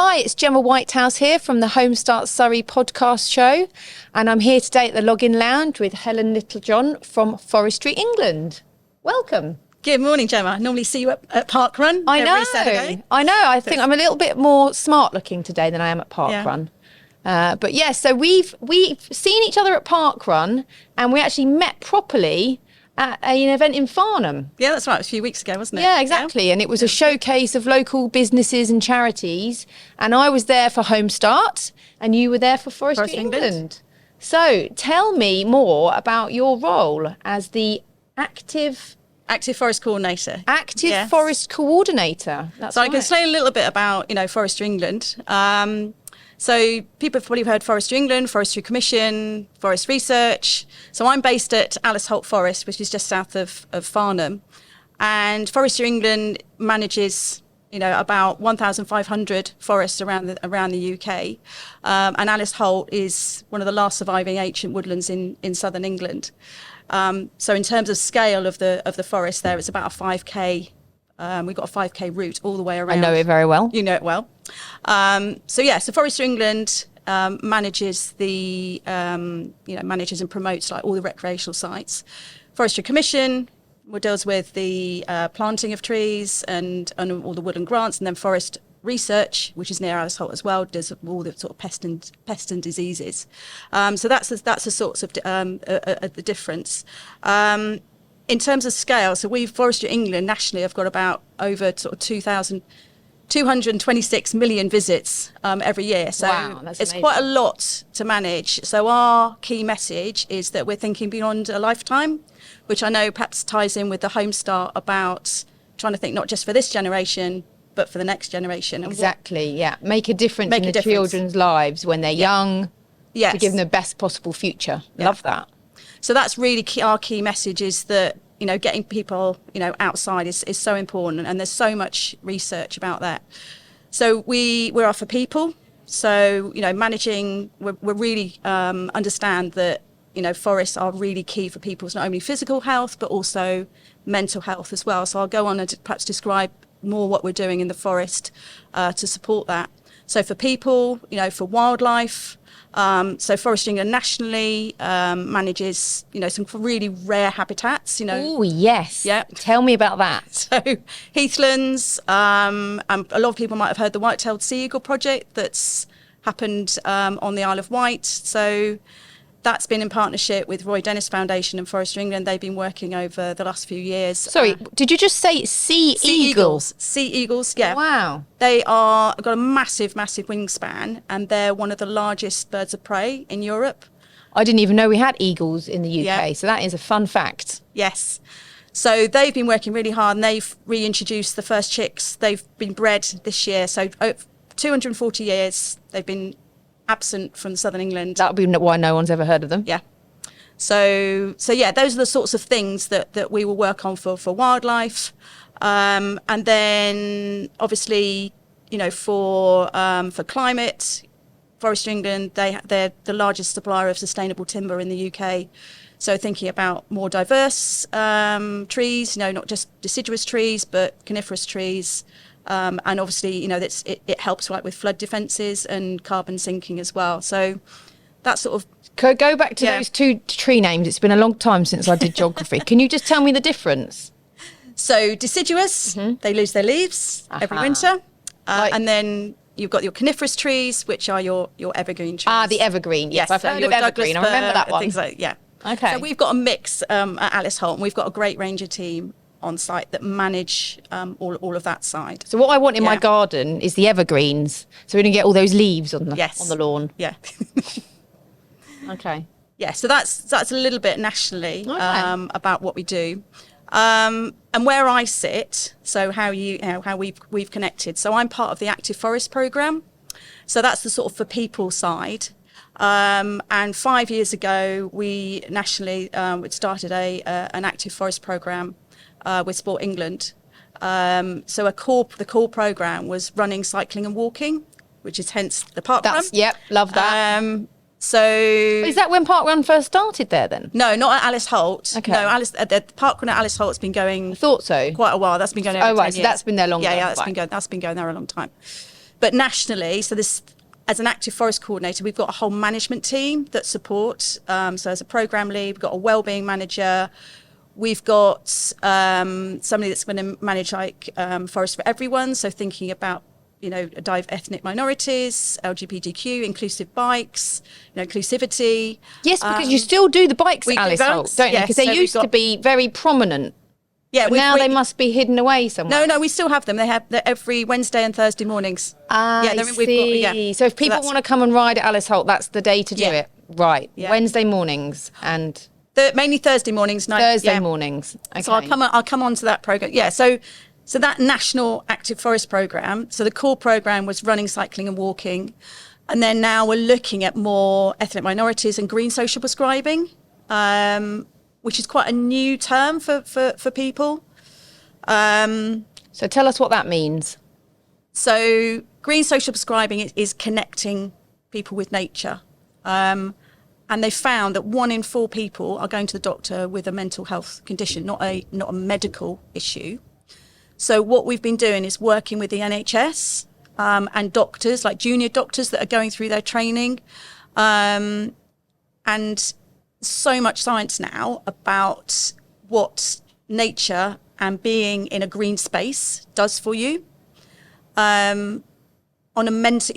Hi, it's Gemma Whitehouse here from the Home Start Surrey podcast show, and I'm here today at the Login Lounge with Helen LittleJohn from Forestry England. Welcome. Good morning, Gemma. I normally see you at Park Run every Saturday. I know. I think I'm a little bit more smart looking today than I am at Park Run. But yeah, so we've seen each other at Park Run, and we actually met properly at an event in Farnham. Yeah, that's right. It was a few weeks ago, wasn't it? Yeah, exactly. Yeah. And it was a showcase of local businesses and charities. And I was there for Home Start, and you were there for Forestry England. So tell me more about your role as the Active Forest Coordinator. Forest Coordinator. That's so right. I can say a little bit about, Forestry England. So people have probably heard Forestry England, Forestry Commission, Forest Research. So I'm based at Alice Holt Forest, which is just south of Farnham. And Forestry England manages, about 1,500 forests around the UK. And Alice Holt is one of the last surviving ancient woodlands in southern England. So in terms of scale of the forest there, it's about a 5K. We've got a 5K route all the way around. I know it very well. You know it well. So Forestry England manages manages and promotes like all the recreational sites. Forestry Commission deals with the planting of trees and all the woodland grants, and then Forest Research, which is near Alice Holt as well, does all the sort of pest and diseases. So that's the sorts of the difference. In terms of scale, so Forestry England nationally have got about over sort of 226 million visits every year. So wow, that's it's amazing. quite a lot to manage. So our key message is that we're thinking beyond a lifetime, which I know perhaps ties in with the Home Start about trying to think not just for this generation, but for the next generation. Exactly, Make a difference in the children's lives when they're young, to give them the best possible future. Love that. So that's really our key message is that, getting people, outside is so important, and there's so much research about that. So we're off for people. So, managing, we're really understand that, forests are really key for people's not only physical health, but also mental health as well. So I'll go on and perhaps describe more what we're doing in the forest to support that. So for people, for wildlife, so Forestry England nationally manages, some really rare habitats, Oh, yes. Yeah. Tell me about that. So heathlands, and a lot of people might have heard the white-tailed sea eagle project that's happened on the Isle of Wight. So that's been in partnership with Roy Dennis Foundation and Forestry England. They've been working over the last few years. Sorry, did you just say sea eagles? Sea eagles, yeah. Wow. They got a massive, massive wingspan, and they're one of the largest birds of prey in Europe. I didn't even know we had eagles in the UK, so that is a fun fact. Yes. So they've been working really hard, and they've reintroduced the first chicks. They've been bred this year. So 240 years they've been absent from southern England. That would be why no one's ever heard of them. Yeah. So yeah, those are the sorts of things that we will work on for wildlife. And then obviously, for climate, Forestry England, they're the largest supplier of sustainable timber in the UK. So thinking about more diverse trees, not just deciduous trees, but coniferous trees. And obviously, it helps with flood defences and carbon sinking as well. So that's sort of... Go back to those two tree names. It's been a long time since I did geography. Can you just tell me the difference? So deciduous, they lose their leaves every winter. And then you've got your coniferous trees, which are your evergreen trees. Ah, the evergreen. Yes, I've heard of evergreen. I remember that one. Okay. So we've got a mix at Alice Holt, and we've got a great ranger team on site that manage all of that side. So what I want in my garden is the evergreens, so we don't get all those leaves on the lawn. Yeah. Okay. Yeah, so that's a little bit nationally about what we do. And where I sit, so how we've connected. So I'm part of the Active Forest programme. So that's the sort of for people side. And 5 years ago, we nationally started an Active Forest programme with Sport England. So the core programme was running, cycling and walking, which is hence the park run. Yep, love that. So is that when Park Run first started there then? No, not at Alice Holt. Okay. No, the Park Run at Alice Holt's been going. I thought so. Quite a while. That's been going over 10 years. So that's been there long. Yeah, that's been going there a long time. But nationally, so this, as an active forest coordinator, we've got a whole management team that supports. So as a program lead, we've got a wellbeing manager. We've got somebody that's going to manage Forest for Everyone. So thinking about, ethnic minorities, LGBTQ, inclusive bikes, inclusivity. Yes, because you still do the bikes, Alice Holt, don't you? Because they used to be very prominent. Yeah, but now they must be hidden away somewhere. No, we still have them. They're every Wednesday and Thursday mornings. I see. So if people want to come and ride at Alice Holt, that's the day to do it. Right. Yeah. Wednesday mornings and mainly Thursday mornings. Thursday mornings. Okay. So I'll come on to that program. Yeah. So that national active forest program. So the core program was running, cycling, and walking, and then now we're looking at more ethnic minorities and green social prescribing. Which is quite a new term for people. So tell us what that means. So green social prescribing is connecting people with nature. And they found that 1 in 4 people are going to the doctor with a mental health condition, not a medical issue. So what we've been doing is working with the NHS and doctors, like junior doctors that are going through their training. And so much science now about what nature and being in a green space does for you, on a mental,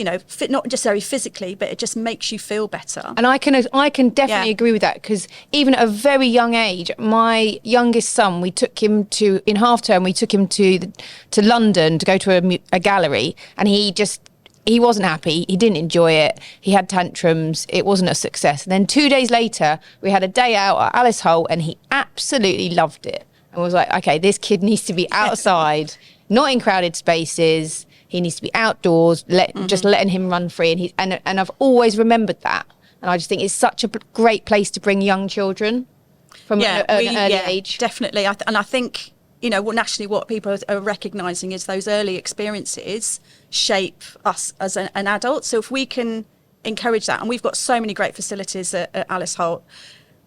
not just very physically, but it just makes you feel better. And I can definitely agree with that, because even at a very young age, my youngest son, we took him in half term, we took him to London to go to a gallery, and he wasn't happy. He didn't enjoy it. He had tantrums. It wasn't a success. And then 2 days later, we had a day out at Alice Holt, and he absolutely loved it. And was like, okay, this kid needs to be outside, not in crowded spaces. He needs to be outdoors, just letting him run free. And I've always remembered that. And I just think it's such a great place to bring young children from an early age. Definitely. And I think, nationally, what people are recognising is those early experiences shape us as an adult. So if we can encourage that, and we've got so many great facilities at Alice Holt.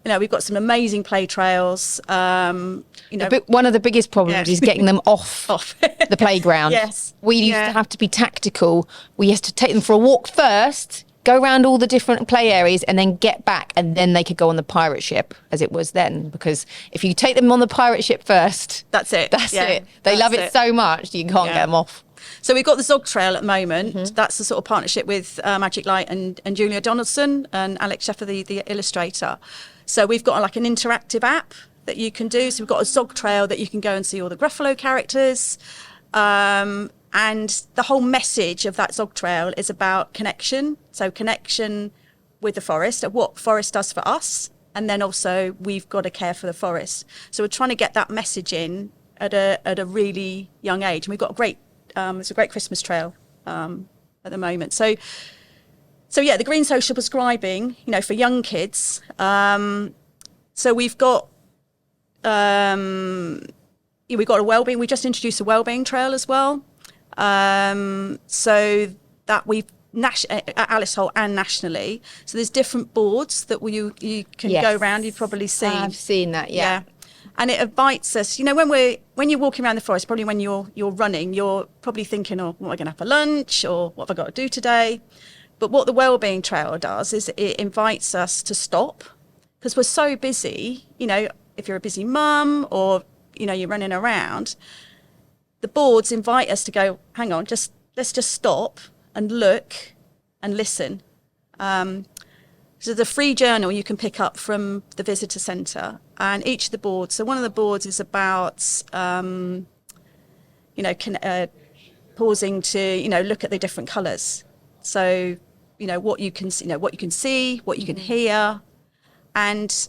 We've got some amazing play trails. One of the biggest problems is getting them off the playground. Yes. We used to have to be tactical. We used to take them for a walk first, go around all the different play areas, and then get back, and then they could go on the pirate ship, as it was then. Because if you take them on the pirate ship first, that's it. They love it so much you can't get them off. So we've got the Zog Trail at the moment. Mm-hmm. That's the sort of partnership with Magic Light and Julia Donaldson and Alex Sheffer, the illustrator. So we've got an interactive app that you can do. So we've got a Zog Trail that you can go and see all the Gruffalo characters. And the whole message of that Zog Trail is about connection. So connection with the forest, of what forest does for us. And then also we've got to care for the forest. So we're trying to get that message in at a really young age. And we've got it's a great Christmas trail at the moment. So the green social prescribing, for young kids. So we've got a wellbeing. We just introduced a wellbeing trail as well. So that we've at Alice Holt and nationally. So there's different boards that you can go around. You've probably seen. I've seen that. Yeah. And it invites us, when you're walking around the forest, probably when you're running, you're probably thinking, what am I going to have for lunch, or what have I got to do today? But what the Wellbeing Trail does is it invites us to stop, because we're so busy, if you're a busy mum or, you're running around, the boards invite us to go, hang on, let's just stop and look and listen. So the free journal you can pick up from the visitor centre, and each of the boards. So one of the boards is about, pausing to, look at the different colours. So, what you can see, what you can hear, and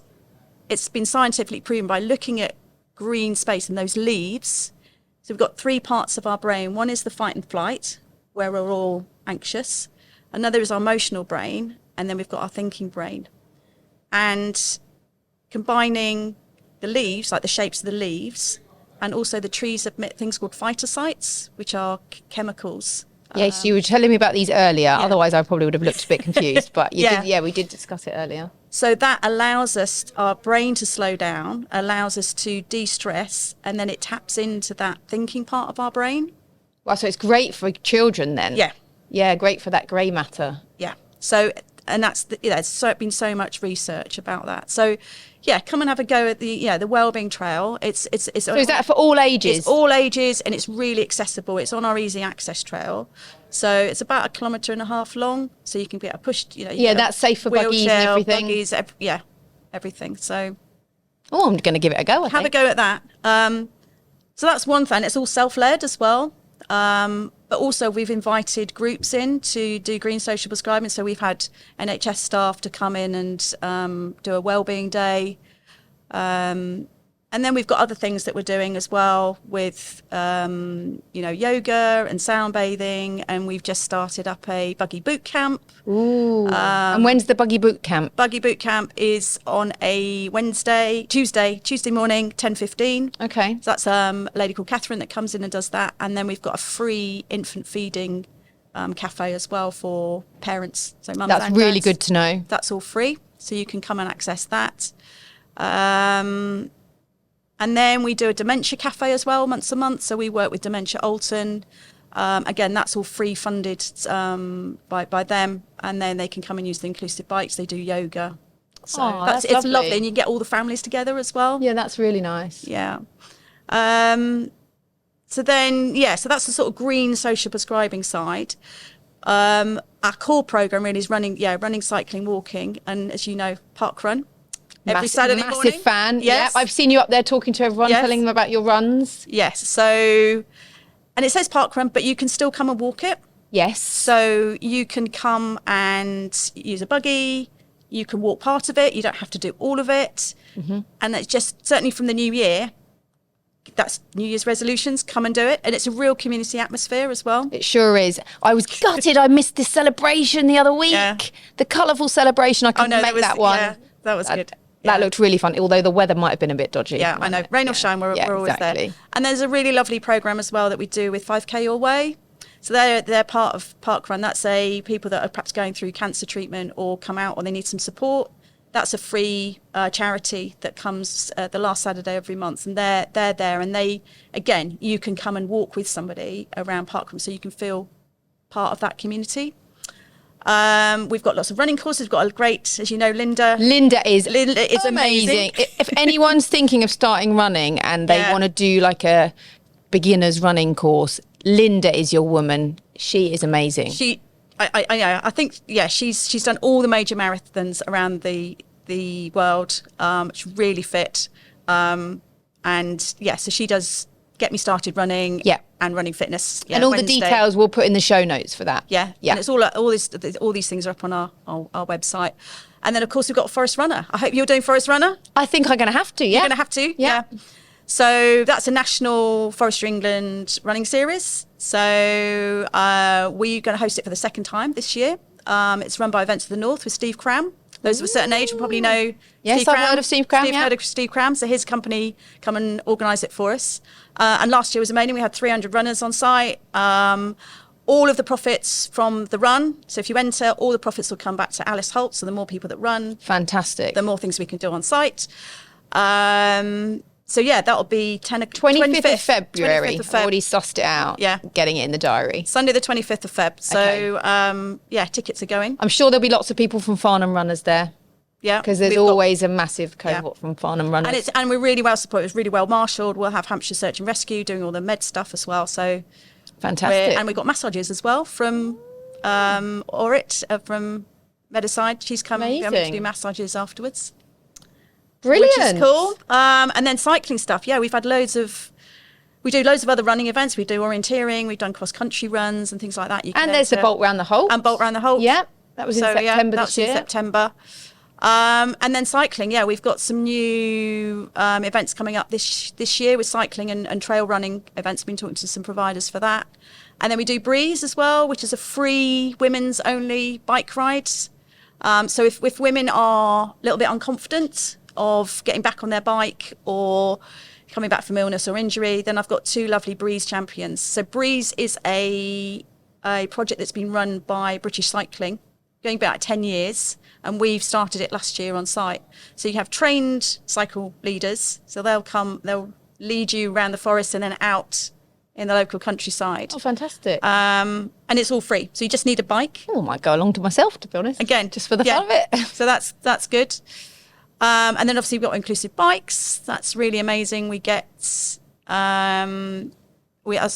it's been scientifically proven by looking at green space and those leaves. So we've got 3 parts of our brain. One is the fight and flight, where we're all anxious. Another is our emotional brain. And then we've got our thinking brain. And combining the leaves, like the shapes of the leaves, and also the trees emit things called phytocytes, which are chemicals. Yes, you were telling me about these earlier. Yeah. Otherwise, I probably would have looked a bit confused. But we did discuss it earlier. So that allows our brain to slow down, allows us to de-stress, and then it taps into that thinking part of our brain. Well, so it's great for children then. Yeah. Yeah, great for that grey matter. Yeah. So, and that's there's been so much research about that. So, yeah, come and have a go at the Wellbeing Trail. So is that for all ages? It's all ages, and it's really accessible. It's on our easy access trail, so it's about 1.5 kilometres long. So you can get a pushed, that's safe for buggies and everything. Buggies, everything. So, I'm going to give it a go. Have a go at that. So that's one thing. It's all self-led as well. But also we've invited groups in to do green social prescribing. So we've had NHS staff to come in and do a wellbeing day. And then we've got other things that we're doing as well with, yoga and sound bathing. And we've just started up a buggy boot camp. Ooh. And when's the buggy boot camp? Buggy boot camp is on a Tuesday morning, 10:15. Okay. So that's a lady called Catherine that comes in and does that. And then we've got a free infant feeding cafe as well for parents. So mums and dads. That's really good to know. That's all free. So you can come and access that. And then we do a dementia cafe as well, once a month. So we work with Dementia Alton. Again, that's all free funded by them. And then they can come and use the inclusive bikes. They do yoga. So it's lovely. And you get all the families together as well. Yeah, that's really nice. Yeah. So that's the sort of green social prescribing side. Our core program really is running, cycling, walking. And as you know, park run. Every Saturday morning. Massive fan. Yes. Yeah, I've seen you up there talking to everyone, telling them about your runs. Yes. So, and it says park run, but you can still come and walk it. Yes. So you can come and use a buggy. You can walk part of it. You don't have to do all of it. Mm-hmm. And it's just certainly from the new year. That's New Year's resolutions. Come and do it, and it's a real community atmosphere as well. It sure is. I was gutted. I missed this celebration the other week. Yeah. The colourful celebration. I couldn't make that one. Yeah, that was good. That looked really fun, although the weather might have been a bit dodgy. Yeah, I know. Rain or shine, we're always there. And there's a really lovely programme as well that we do with 5K Your Way. So they're part of Park Run. That's people that are perhaps going through cancer treatment or come out or they need some support. That's a free charity that comes the last Saturday every month. And they're there. And you can come and walk with somebody around Park Run so you can feel part of that community. We've got lots of running courses. We've got a great, as you know, Linda. Linda is amazing. If anyone's thinking of starting running and they want to do like a beginner's running course, Linda is your woman. She is amazing. I think she's done all the major marathons around the world. She's really fit, so she does get me started running. Yeah. And running fitness. Yeah, and all Wednesday. The details we'll put in the show notes for that. Yeah. And it's all these things are up on our website. And then of course we've got Forest Runner. I hope you're doing Forest Runner. I think I'm going to have to. Yeah. You're going to have to. Yeah. So that's a national Forestry England running series. So we're going to host it for the second time this year. It's run by Events of the North with Steve Cram. Those of a certain age will probably know Yes, Steve Cram. I've heard of Steve Cram. Heard of Steve Cram. So his company come and organise it for us. And last year was amazing. We had 300 runners on site. All of the profits from the run. So if you enter, all the profits will come back to Alice Holt. So the more people that run, fantastic. The more things we can do on site. That'll be 25th of February. 25th of Feb. I've already sussed it out. Yeah. Getting it in the diary. Sunday the 25th of Feb. So, tickets are going. I'm sure there'll be lots of people from Farnham runners there. Yeah. Because there's always a massive cohort from Farnham runners. And we're really well supported. It's really well marshalled. We'll have Hampshire Search and Rescue doing all the med stuff as well. So fantastic. And we've got massages as well from Orit from Medicide. She's coming to do massages afterwards. Brilliant. Which is cool. And then cycling stuff. Yeah, we do loads of other running events. We do orienteering. We've done cross-country runs and things like that. And there's the Bolt Round the Holt. And Bolt Round the Holt. Yeah, that was in September this year. In September. And then cycling. Yeah, we've got some new events coming up this year with cycling and trail running events. We've been talking to some providers for that. And then we do Breeze as well, which is a free women's only bike ride. So if women are a little bit unconfident of getting back on their bike or coming back from illness or injury, then I've got two lovely Breeze champions. So Breeze is a project that's been run by British Cycling going back 10 years, and we've started it last year on site. So you have trained cycle leaders, so they'll lead you around the forest and then out in the local countryside. Oh, fantastic. And it's all free. So you just need a bike. Oh, I might go along to myself, to be honest. Again, just for the fun of it. So that's good. And then obviously we've got inclusive bikes. That's really amazing. We get, that's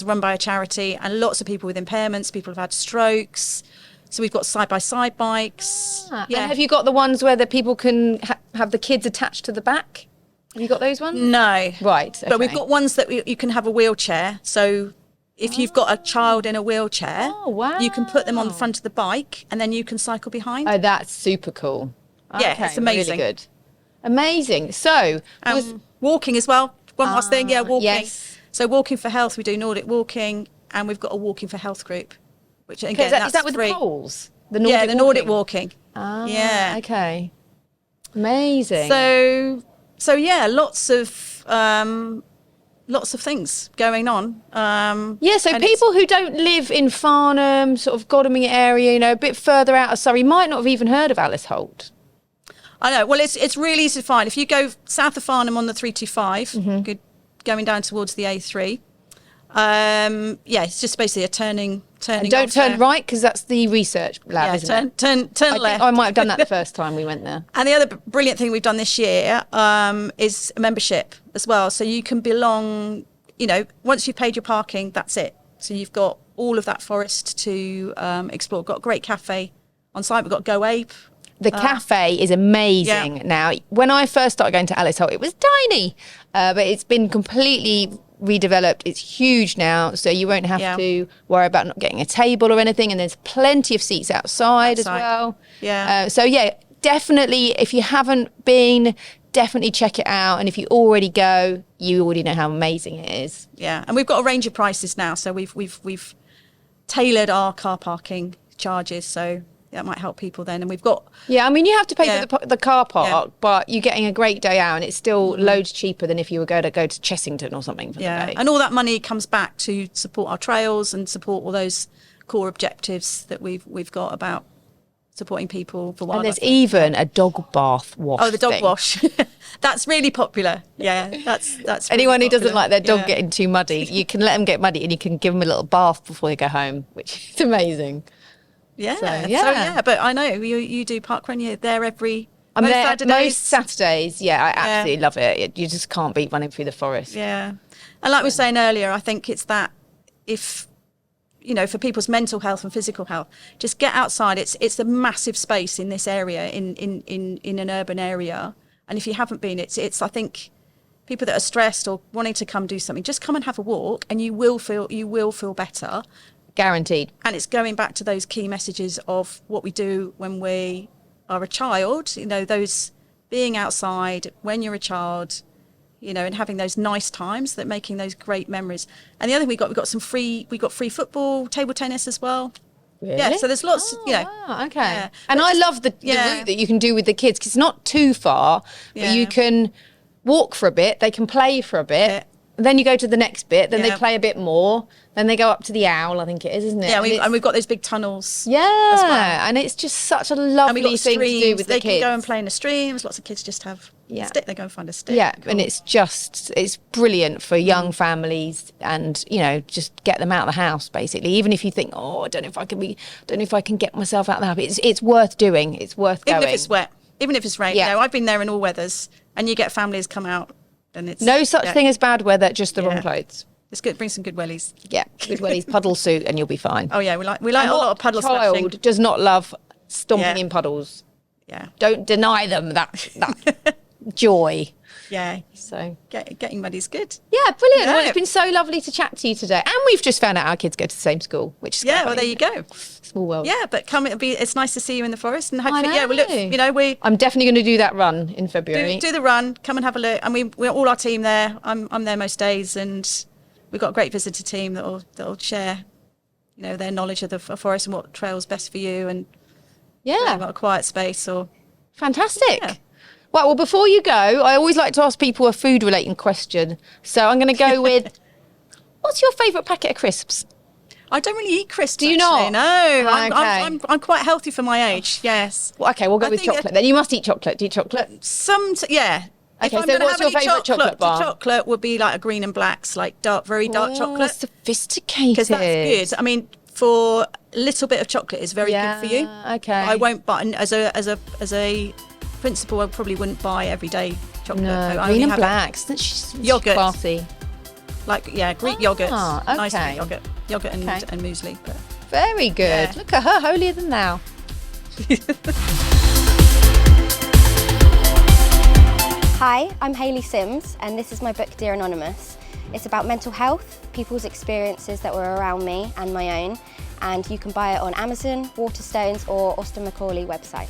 run by a charity, and lots of people with impairments, people have had strokes. So we've got side-by-side bikes. And have you got the ones where the people can have the kids attached to the back? Have you got those ones? No. Right. Okay. But we've got ones that you can have a wheelchair. So if you've got a child in a wheelchair, you can put them on the front of the bike and then you can cycle behind. Oh, that's super cool. Yeah, Okay, it's amazing. Really good. Amazing. So, walking as well. One last thing, walking. Yes. So Walking for Health, we do Nordic walking, and we've got a Walking for Health group, which again, is that with free. the poles? The Nordic walking. Yeah. Okay. Amazing. So yeah, lots of things going on. So people who don't live in Farnham, sort of Godalming area, a bit further out of Surrey, might not have even heard of Alice Holt. I know. Well, it's really easy to find. If you go south of Farnham on the 325, going down towards the A3, it's just basically a turning. And don't turn right, because that's the research lab, isn't it? Turn left. I might have done that the first time we went there. And the other brilliant thing we've done this year is a membership as well. So you can belong, once you've paid your parking, that's it. So you've got all of that forest to explore. Got a great cafe on site. We've got Go Ape. The cafe is amazing now. When I first started going to Alice Holt, it was tiny, but it's been completely redeveloped. It's huge now, so you won't have to worry about not getting a table or anything, and there's plenty of seats outside as well. Definitely, if you haven't been, definitely check it out, and if you already go, you already know how amazing it is. And we've got a range of prices now, so we've tailored our car parking charges, so that might help people then. And we've got you have to pay for the car park, but you're getting a great day out, and it's still loads cheaper than if you were going to go to Chessington or something for the day. And all that money comes back to support our trails and support all those core objectives that we've got about supporting people for wildlife. And there's even a dog bath wash. Oh, the dog wash. That's really popular. That's really anyone who doesn't popular. like their dog getting too muddy, you can let them get muddy, and you can give them a little bath before they go home, which is amazing. But I know you do parkrun. You're there I'm there Saturdays. Most Saturdays. I absolutely love it. You just can't beat running through the forest. And like we were saying earlier, I think it's that if for people's mental health and physical health, just get outside. It's a massive space in this area, in an urban area, and if you haven't been, it's I think people that are stressed or wanting to come do something, just come and have a walk, and you will feel better. Guaranteed. And it's going back to those key messages of what we do when we are a child, those being outside when you're a child, and having those nice times, that making those great memories. And the other thing we've got free football, table tennis as well. Really? Yeah, so there's lots, Wow, okay. Yeah. And I love the route that you can do with the kids, because it's not too far, but you can walk for a bit, they can play for a bit, then you go to the next bit, then they play a bit more, then they go up to the owl, I think it is, isn't it? Yeah, and we've got those big tunnels. Yeah, as well. And it's just such a lovely thing to do with the kids. They can go and play in the streams. Lots of kids just have a stick. They go and find a stick. Yeah, cool. And it's brilliant for young families, and just get them out of the house basically. Even if you think, I don't know if I can get myself out of the house. It's worth doing. It's worth going. Even if it's wet, even if it's rain. Yeah. I've been there in all weathers, and you get families come out, and it's no such thing as bad weather, just the wrong clothes. It's good. Bring some good wellies. Yeah, good wellies, puddle suit, and you'll be fine. Oh yeah, we like a lot of puddle splashing. Child does not love stomping in puddles. Yeah. Don't deny them that joy. Yeah. So getting muddy's good. Yeah, brilliant. Well, it's been so lovely to chat to you today, and we've just found out our kids go to the same school, which is well, there you go. Small world. Yeah, but it's nice to see you in the forest, and hopefully, I'm definitely going to do that run in February. Do the run. Come and have a look. And we're all our team there. I'm there most days, and we've got a great visitor team that'll share, their knowledge of the forest and what trail's best for you, and got a quiet space or. Fantastic. Yeah. Well, before you go, I always like to ask people a food-related question. So I'm going to go with, what's your favourite packet of crisps? I don't really eat crisps. Do you not? No. I'm quite healthy for my age. Yes. Well, okay, we'll go with chocolate then. You must eat chocolate. Do you eat chocolate? If Okay, I'm so gonna what's have your any favourite chocolate bar? The chocolate would be like a green and blacks, like dark, very dark chocolate. Sophisticated. Because that's good. I mean, for a little bit of chocolate is very good for you. Okay. I won't buy as a principle. I probably wouldn't buy everyday chocolate. No, green and blacks. She's yogurt. Classy. Like Greek yogurt. Okay. Nice Greek yogurt and muesli. But. Very good. Yeah. Look at her, holier than thou. Hi, I'm Hayley Sims, and this is my book Dear Anonymous. It's about mental health, people's experiences that were around me and my own, and you can buy it on Amazon, Waterstones or Austin Macaulay website.